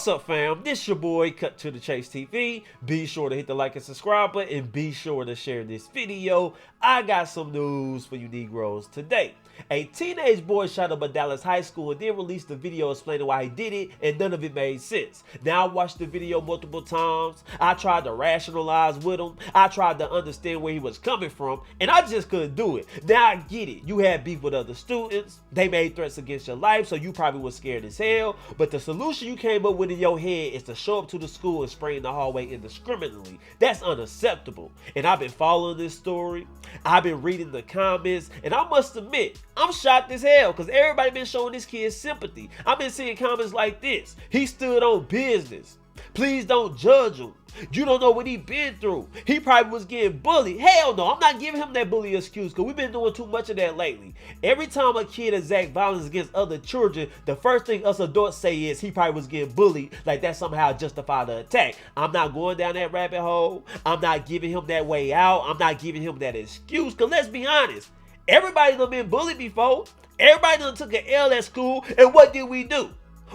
What's up, fam? This your boy Cut to the Chase TV. Be sure to hit the like and subscribe button and be sure to share this video. I got some news for you Negroes today. A teenage boy shot up a Dallas high school and then released a video explaining why he did it, and none of it made sense. Now, I watched the video multiple times. I tried to rationalize with him. I tried to understand where he was coming from, and I just couldn't do it. Now I get it. You had beef with other students. They made threats against your life, so you probably was scared as hell. But the solution you came up with in your head is to show up to the school and spray in the hallway indiscriminately. That's unacceptable. And I've been following this story. I've been reading the comments, and I must admit, I'm shocked as hell because everybody been showing this kid sympathy. I've been seeing comments like this: he stood on business. Please don't judge him. You don't know what he been through. He probably was getting bullied. Hell no, I'm not giving him that bully excuse because we've been doing too much of that lately. Every time a kid exacts violence against other children, the first thing us adults say is he probably was getting bullied, like that somehow justify the attack. I'm not going down that rabbit hole. I'm not giving him that way out. I'm not giving him that excuse because let's be honest. Everybody done been bullied before. Everybody done took an L at school, and what did we do?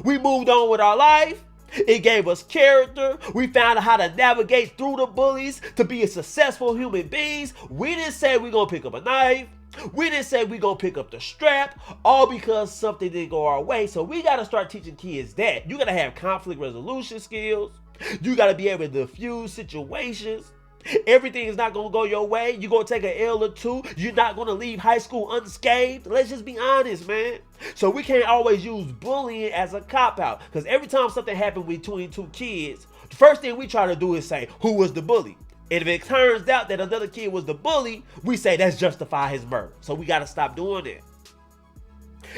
We moved on with our life. It gave us character. We found out how to navigate through the bullies to be a successful human beings. We didn't say we're gonna pick up a knife. We didn't say we're gonna pick up the strap, all because something didn't go our way. So we gotta start teaching kids that. You gotta have conflict resolution skills. You gotta be able to diffuse situations. Everything is not going to go your way. You're going to take an L or two. You're not going to leave high school unscathed. Let's just be honest, man. So we can't always use bullying as a cop-out. Because every time something happens between two kids, the first thing we try to do is say, who was the bully? And if it turns out that another kid was the bully, we say that's justify his murder. So we got to stop doing that.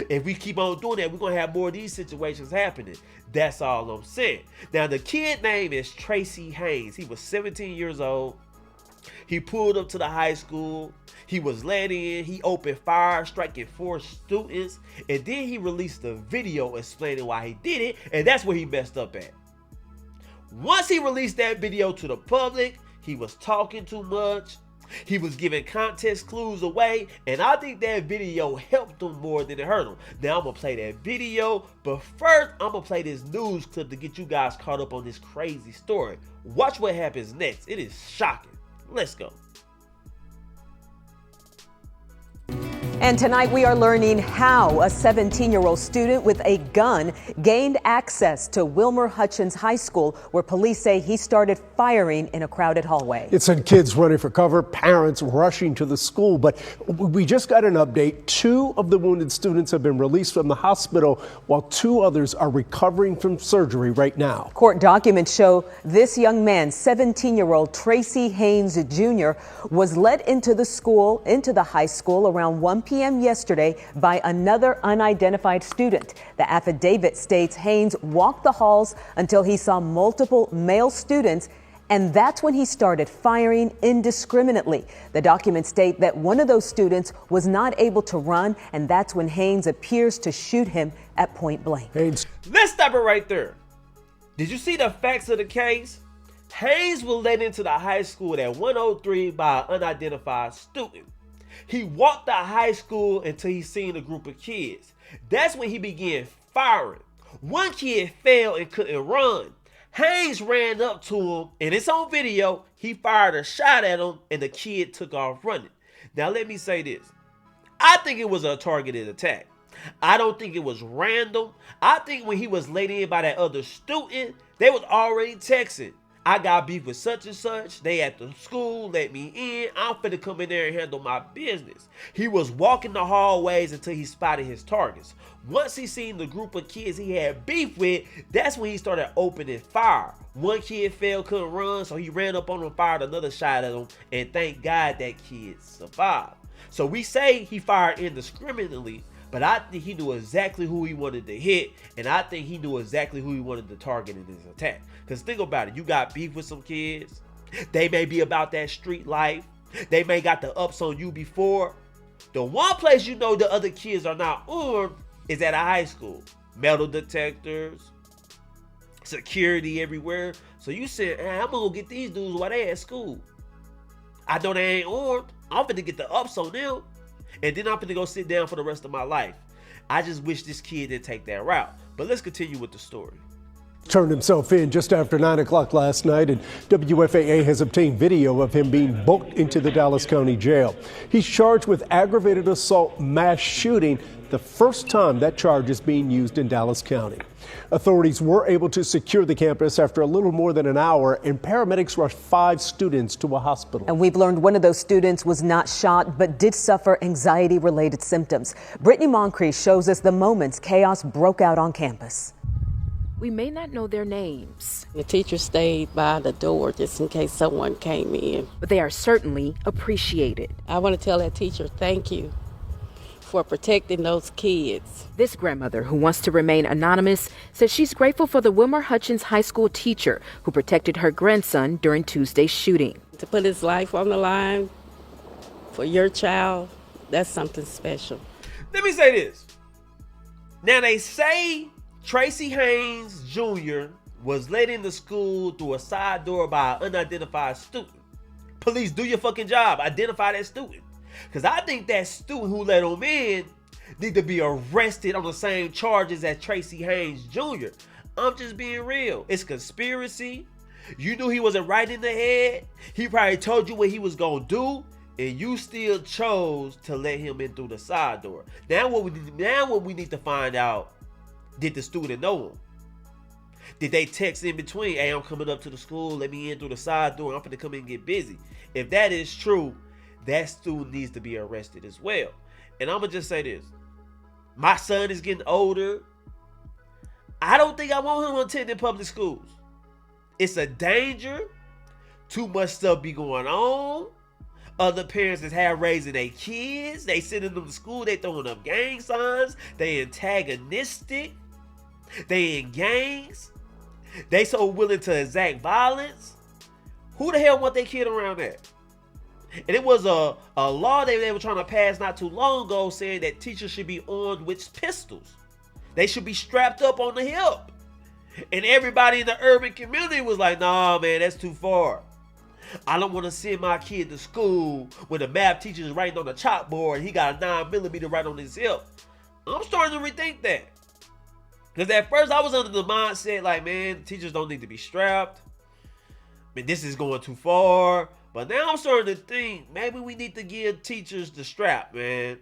If we keep on doing that, we're going to have more of these situations happening. That's all I'm saying. Now, the kid name is Tracy Haynes. He was 17 years old. He pulled up to the high school. He was let in. He opened fire, striking 4 students. And then he released a video explaining why he did it. And that's where he messed up at. Once he released that video to the public, he was talking too much. He was giving context clues away, and I think that video helped him more than it hurt him. Now I'm gonna play that video, but first I'm gonna play this news clip to get you guys caught up on this crazy story. Watch what happens next. It is shocking. Let's go. And tonight we are learning how a 17-year-old student with a gun gained access to Wilmer Hutchins High School, where police say he started firing in a crowded hallway. It sent kids running for cover, parents rushing to the school. But we just got an update. 2 of the wounded students have been released from the hospital, while 2 others are recovering from surgery right now. Court documents show this young man, 17-year-old Tracy Haynes Jr., was led into the high school around 1 p.m. yesterday by another unidentified student. The affidavit states Haynes walked the halls until he saw multiple male students, and that's when he started firing indiscriminately. The documents state that one of those students was not able to run, and that's when Haynes appears to shoot him at point blank. Haynes. Let's stop it right there. Did you see the facts of the case? Haynes was led into the high school at 103 by an unidentified student. He walked to high school until he seen a group of kids. That's when he began firing. One kid fell and couldn't run. Haynes ran up to him, and it's on video. He fired a shot at him, and the kid took off running. Now, let me say this. I think it was a targeted attack. I don't think it was random. I think when he was let in by that other student, they was already texting. I got beef with such and such. They at the school, let me in. I'm finna come in there and handle my business. He was walking the hallways until he spotted his targets. Once he seen the group of kids he had beef with, that's when he started opening fire. One kid fell, couldn't run, so he ran up on him, fired another shot at him, and thank God that kid survived. So we say he fired indiscriminately, but I think he knew exactly who he wanted to hit, and I think he knew exactly who he wanted to target in his attack. Because think about it, you got beef with some kids. They may be about that street life. They may got the ups on you before. The one place you know the other kids are not armed is at a high school. Metal detectors, security everywhere. So you said, I'm gonna get these dudes while they at school. I know they ain't armed. I'm finna get the ups on them. And then I'm finna go sit down for the rest of my life. I just wish this kid didn't take that route. But let's continue with the story. Turned himself in just after 9 o'clock last night, and WFAA has obtained video of him being booked into the Dallas County Jail. He's charged with aggravated assault mass shooting, the first time that charge is being used in Dallas County. Authorities were able to secure the campus after a little more than an hour, and paramedics rushed 5 students to a hospital. And we've learned one of those students was not shot, but did suffer anxiety-related symptoms. Brittany Moncrief shows us the moments chaos broke out on campus. We may not know their names. The teacher stayed by the door just in case someone came in. But they are certainly appreciated. I want to tell that teacher thank you for protecting those kids. This grandmother, who wants to remain anonymous, says she's grateful for the Wilmer Hutchins high school teacher who protected her grandson during Tuesday's shooting. To put his life on the line for your child, that's something special. Let me say this. Now they say Tracy Haynes Jr. was let into school through a side door by an unidentified student. Police, do your fucking job. Identify that student. Because I think that student who let him in need to be arrested on the same charges as Tracy Haynes Jr. I'm just being real. It's conspiracy. You knew he wasn't right in the head. He probably told you what he was going to do, and you still chose to let him in through the side door. Now what we need to find out, did the student know him? Did they text in between, hey, I'm coming up to the school, let me in through the side door, I'm finna come in and get busy. If that is true, that student needs to be arrested as well. And I'm gonna just say this. My son is getting older. I don't think I want him attending public schools. It's a danger. Too much stuff be going on. Other parents that have raising their kids, they sending them to school, they throwing up gang signs, they antagonistic, they in gangs, they so willing to exact violence. Who the hell want their kid around that? And it was a law they were trying to pass not too long ago saying that teachers should be armed with pistols. They should be strapped up on the hip. And everybody in the urban community was like, nah, man, that's too far. I don't want to send my kid to school when the math teacher is writing on the chalkboard and he got a 9mm right on his hip. I'm starting to rethink that. Because at first I was under the mindset like, man, teachers don't need to be strapped. Man, this is going too far. But now I'm starting to think maybe we need to give teachers the strap, man.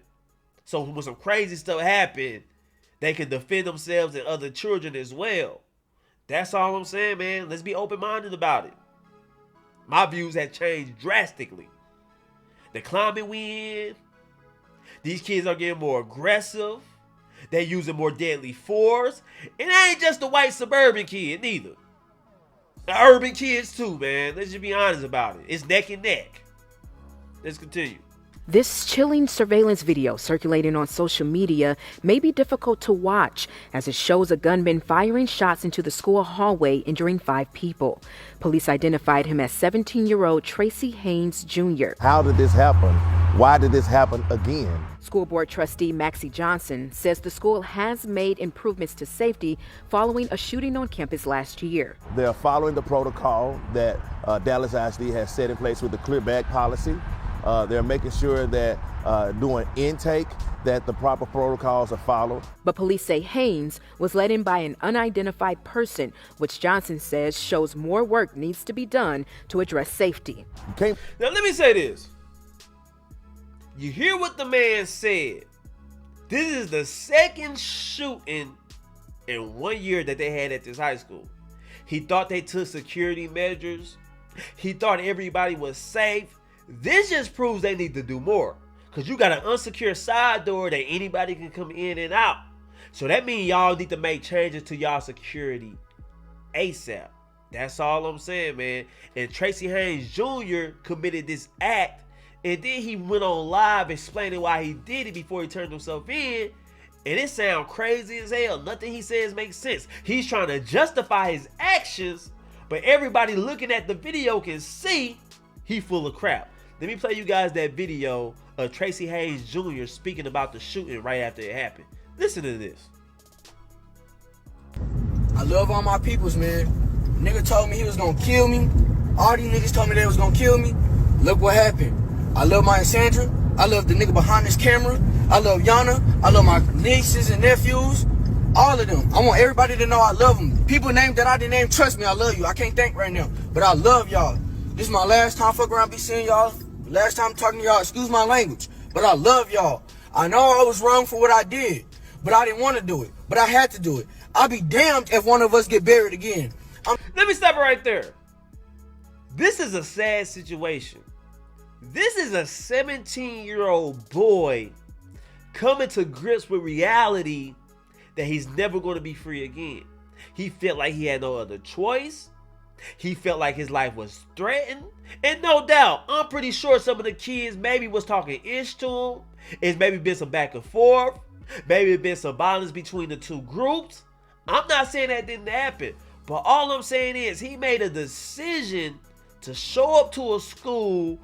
So when some crazy stuff happen, they can defend themselves and other children as well. That's all I'm saying, man. Let's be open-minded about it. My views have changed drastically. The climate we in, these kids are getting more aggressive. They're using more deadly force. And it ain't just the white suburban kid neither. The urban kids too, man. Let's just be honest about it. It's neck and neck. Let's continue. This chilling surveillance video circulating on social media may be difficult to watch as it shows a gunman firing shots into the school hallway, injuring 5 people. Police identified him as 17-year-old Tracy Haynes Jr. How did this happen? Why did this happen again? School board trustee Maxie Johnson says the school has made improvements to safety following a shooting on campus last year. They're following the protocol that Dallas ISD has set in place with the clear bag policy. They're making sure that during intake that the proper protocols are followed. But police say Haynes was let in by an unidentified person, which Johnson says shows more work needs to be done to address safety. Now let me say this. You hear what the man said. This is the second shooting in 1 year that they had at this high school. He thought they took security measures. He thought everybody was safe. This just proves they need to do more. Because you got an unsecure side door that anybody can come in and out. So that means y'all need to make changes to y'all security ASAP. That's all I'm saying, man. And Tracy Haynes Jr. committed this act. And then he went on live explaining why he did it before he turned himself in. And it sounds crazy as hell. Nothing he says makes sense. He's trying to justify his actions. But everybody looking at the video can see he full of crap. Let me play you guys that video of Tracy Haynes Jr. speaking about the shooting right after it happened. Listen to this. I love all my peoples, man. Nigga told me he was gonna kill me. All these niggas told me they was gonna kill me. Look what happened. I love Maya Sandra. I love the nigga behind this camera. I love Yana. I love my nieces and nephews. All of them. I want everybody to know I love them. People named that I didn't name, trust me, I love you. I can't think right now, but I love y'all. This is my last time fuck around be seeing y'all. Last time talking to y'all, excuse my language, but I love y'all. I know I was wrong for what I did, but I didn't want to do it, but I had to do it. I'll be damned if one of us get buried again. Let me stop right there. This is a sad situation. This is a 17-year-old boy coming to grips with reality that he's never going to be free again. He felt like he had no other choice. He felt like his life was threatened. And no doubt, I'm pretty sure some of the kids maybe was talking ish to him. It's maybe been some back and forth. Maybe it's been some violence between the two groups. I'm not saying that didn't happen. But all I'm saying is he made a decision to show up to a school,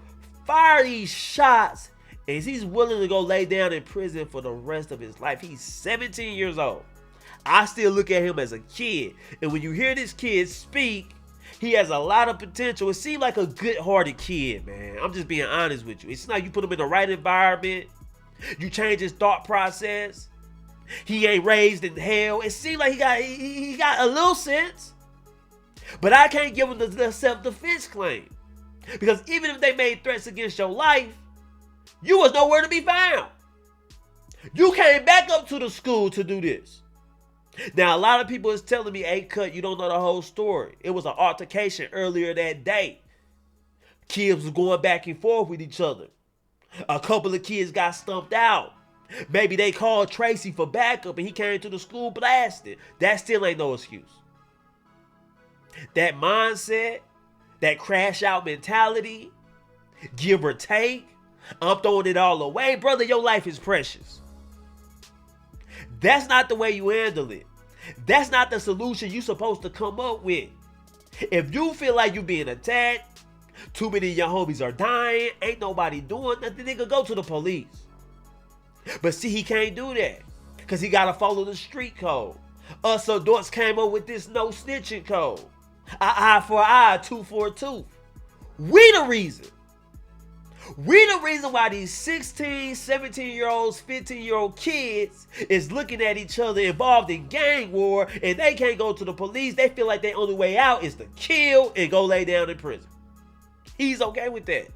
fire these shots, and he's willing to go lay down in prison for the rest of his life. He's 17 years old. I still look at him as a kid. And when you hear this kid speak, he has a lot of potential. It seems like a good-hearted kid, man. I'm just being honest with you. It's like you put him in the right environment. You change his thought process. He ain't raised in hell. It seems like he got a little sense. But I can't give him the self-defense claim. Because even if they made threats against your life, you was nowhere to be found. You came back up to the school to do this. Now, a lot of people is telling me, hey, Cut, you don't know the whole story. It was an altercation earlier that day. Kids was going back and forth with each other. A couple of kids got stumped out. Maybe they called Tracy for backup and he came to the school blasted. That still ain't no excuse. That mindset, that crash out mentality, give or take, I'm throwing it all away. Brother, your life is precious. That's not the way you handle it. That's not the solution you're supposed to come up with. If you feel like you're being attacked, too many of your homies are dying, ain't nobody doing nothing, nigga, go to the police. But see, he can't do that because he got to follow the street code. Us adults came up with this no snitching code. An eye for an eye, tooth for a tooth. We the reason why these 16, 17-year-olds, 15-year-old kids is looking at each other involved in gang war and they can't go to the police. They feel like their only way out is to kill and go lay down in prison. He's okay with that.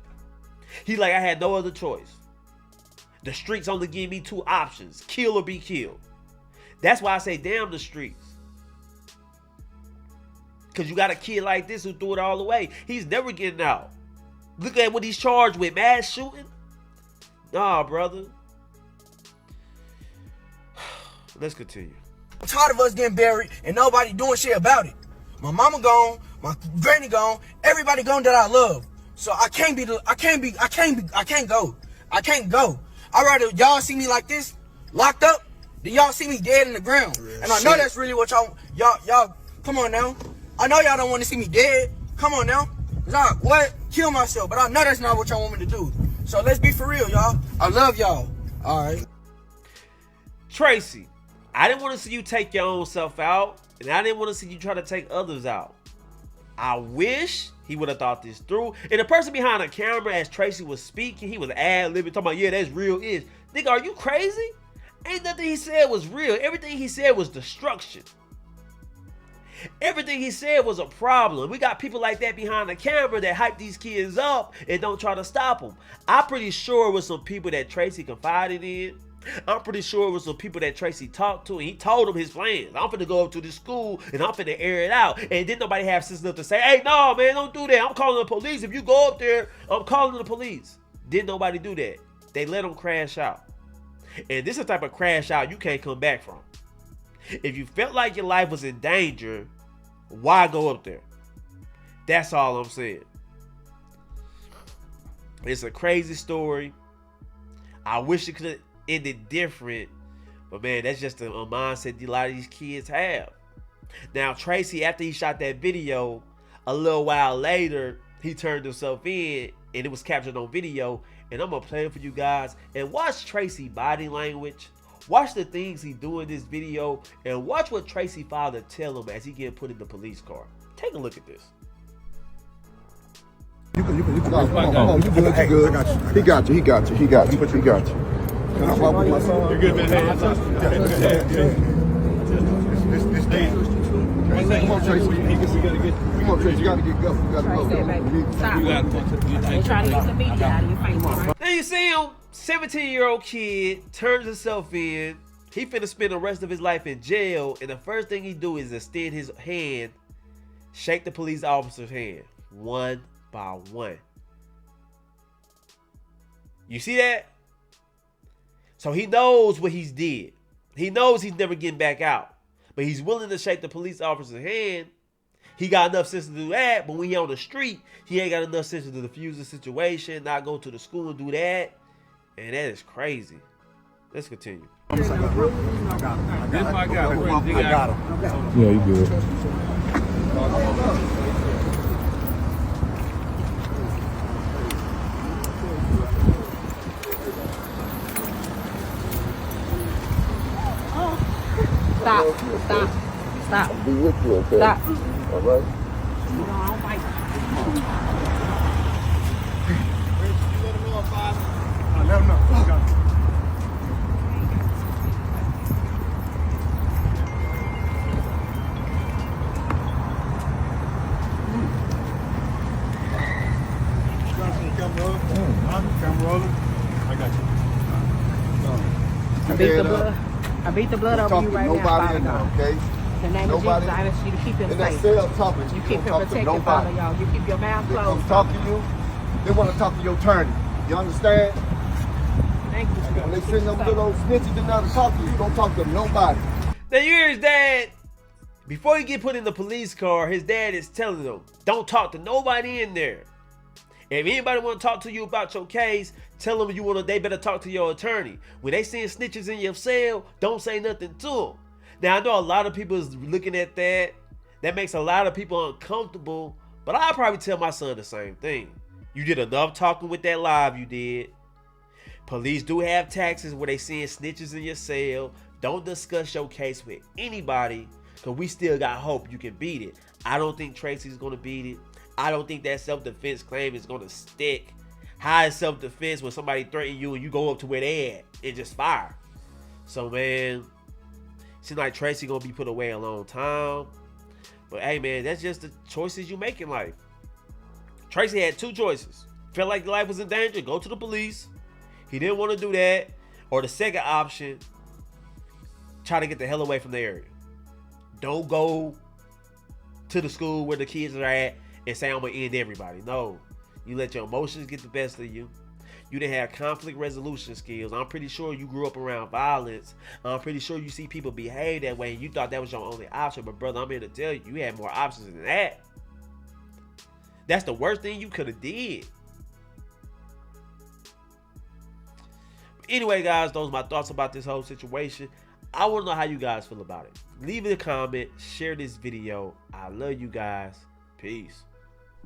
He's like, I had no other choice. The streets only give me two options, kill or be killed. That's why I say damn the streets. Because you got a kid like this who threw it all away. He's never getting out. Look at what he's charged with, mass shooting. Nah, brother. Let's continue. I'm tired of us getting buried and nobody doing shit about it. My mama gone, my granny gone, everybody gone that I love. So I can't go. I can't go. I'd rather y'all see me like this, locked up, than y'all see me dead in the ground. Real and I know that's really what y'all, come on now. I know y'all don't want to see me dead. Come on now. Kill myself, but I know that's not what y'all want me to do. So let's be for real, y'all. I love y'all. All right. Tracy, I didn't want to see you take your own self out, and I didn't want to see you try to take others out. I wish he would have thought this through. And the person behind the camera, as Tracy was speaking, he was ad-libbing, talking about, yeah, that's real is. Nigga, are you crazy? Ain't nothing he said was real. Everything he said was destruction. Everything he said was a problem. We got people like that behind the camera that hype these kids up and don't try to stop them. I'm pretty sure it was some people that Tracy confided in. I'm pretty sure it was some people that Tracy talked to and he told them his plans. I'm finna go up to this school and I'm finna air it out. And didn't nobody have sense enough to say, hey, no, man, don't do that. I'm calling the police. If you go up there, I'm calling the police. Didn't nobody do that. They let them crash out. And this is the type of crash out you can't come back from. If you felt like your life was in danger, why go up there? That's all I'm saying. It's a crazy story. I wish it could have ended different, but man, that's just a mindset a lot of these kids have. Now, Tracy, after he shot that video, a little while later, he turned himself in, and it was captured on video. And I'm gonna play it for you guys and watch Tracy body language. Watch the things he do in this video and watch what Tracy father tell him as he get put in the police car. Take a look at this. You good. He got you. You're good, man. Come on, Tracy. Come on, Tracy. You gotta get go. You gotta go. Stop. They're trying to get the media out of your face. Now you see him, 17-year-old kid, turns himself in. He finna spend the rest of his life in jail, and the first thing he do is extend his hand, shake the police officer's hand, one by one. You see that? So he knows what he's did. He knows he's never getting back out. But he's willing to shake the police officer's hand. He got enough sense to do that, but when he on the street, he ain't got enough sense to defuse the situation, not go to the school and do that. And that is crazy. Let's continue. I got him. Yeah, you good. Stop. Be with you, okay? Stop. All right. Let him know. Camera rolling. I got you. I beat the blood over you right now, Father God. Okay? In the name of Jesus, I ask you to keep him In that safe. cell talking, You keep him don't talk to protected, nobody. Father, y'all. You keep your mouth They come closed. talk to you. They want to talk to your attorney. You understand? Thank you. When they send them little snitches in there to talk to you, don't talk to nobody. Now you hear his dad, before he get put in the police car, his dad is telling him, don't talk to nobody in there. If anybody want to talk to you about your case, tell them they better talk to your attorney. When they send snitches in your cell, don't say nothing to them. Now I know a lot of people is looking at that. That makes a lot of people uncomfortable, but I'll probably tell my son the same thing. You did enough talking with that live you did. Police do have taxes where they send snitches in your cell. Don't discuss your case with anybody, because we still got hope you can beat it. I don't think Tracy's going to beat it. I don't think that self-defense claim is going to stick. How is self-defense when somebody threatens you and you go up to where they at and just fire? So, man, seems like Tracy going to be put away a long time. But, hey, man, that's just the choices you make in life. Tracy had two choices. Felt like life was in danger, go to the police. He didn't want to do that. Or the second option, try to get the hell away from the area. Don't go to the school where the kids are at and say, I'm going to end everybody. No. You let your emotions get the best of you. You didn't have conflict resolution skills. I'm pretty sure you grew up around violence. I'm pretty sure you see people behave that way and you thought that was your only option. But, brother, I'm here to tell you, you had more options than that. That's the worst thing you could have did. Anyway, guys, those are my thoughts about this whole situation. I want to know how you guys feel about it. Leave it a comment. Share this video. I love you guys. Peace.